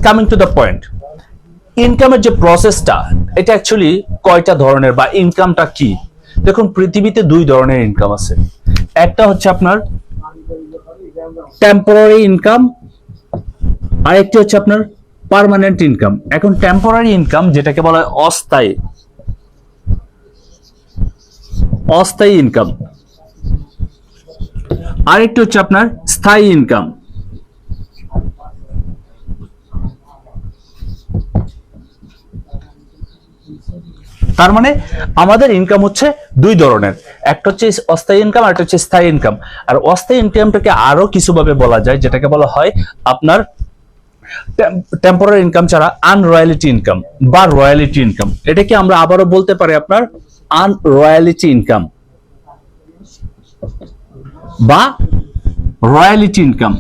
Coming to the point, ইনকামের যে প্রসেসটা এটা অ্যাকচুয়ালি কয়টা ধরনের বা ইনকামটা কি? দেখুন পৃথিবীতে দুই ধরনের ইনকাম আছে। একটা হচ্ছে আপনার টেম্পোরারি ইনকাম, আরেকটি হচ্ছে আপনার পার্মানেন্ট ইনকাম। এখন টেম্পোরারি ইনকাম যেটাকে বলা হয় অস্থায়ী, অস্থায়ী ইনকাম। আরেকটি হচ্ছে আপনার স্থায়ী ইনকাম। তার মানে আমাদের ইনকাম হচ্ছে দুই ধরনের, একটা হচ্ছে অস্থায়ী ইনকাম আর একটা হচ্ছে স্থায়ী ইনকাম। আর অস্থায়ী ইনকামটাকে আরো কিছু ভাবে বলা যায়, যেটাকে বলা হয় আপনার টেম্পোরারি ইনকাম ছাড়া আনরয়্যালিটি ইনকাম বা রয়্যালিটি ইনকাম। এটাকে আমরা আবারও বলতে পারি আপনার আনরয়্যালিটি ইনকাম বা রয়্যালিটি ইনকাম।